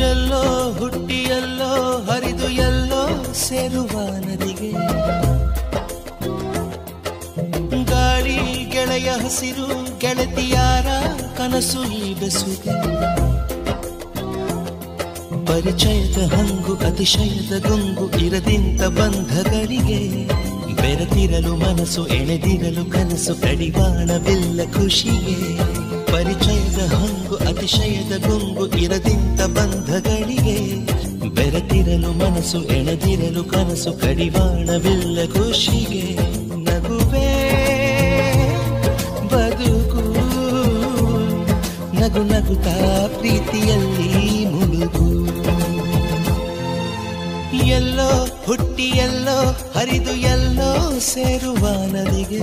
ಎಲ್ಲೋ ಹುಟ್ಟಿ ಎಲ್ಲೋ ಹರಿದು ಎಲ್ಲೋ ಸೇರುವ ನದಿಗೆ ಗಾಳಿ ಗೆಳೆಯ ಹಸಿರು ಗೆಳತಿಯಾರ ಕನಸು ಈ ಬೆಸುಗೆ ಪರಿಚಯದ ಹಂಗು ಅತಿಶಯದ ಗುಂಗು ಇರದಿಂತ ಬಂಧಗಳಿಗೆ ಬೆರೆತಿರಲು ಮನಸ್ಸು ಎಳೆದಿರಲು ಕನಸು ಕಡಿವಾಣವಿಲ್ಲ ಖುಷಿಗೆ ಪರಿಚಯದ ಹಂಗು ಅತಿಶಯದ ಗುಂಗು ಇರದಿಂತ ಬಂಧಗಳಿಗೆ ಬೆರೆತಿರಲು ಮನಸ್ಸು ಎಳೆದಿರಲು ಕನಸು ಕಡಿವಾಣವಿಲ್ಲ ಖುಷಿಗೆ ನಗುವೆ ಬದುಕು ನಗು ನಗುತ್ತಾ ಪ್ರೀತಿಯಲ್ಲಿ ಮುಳುಗು ಎಲ್ಲೋ ಹುಟ್ಟಿ ಎಲ್ಲೋ ಹರಿದು ಎಲ್ಲೋ ಸೇರುವ ನದಿಗೆ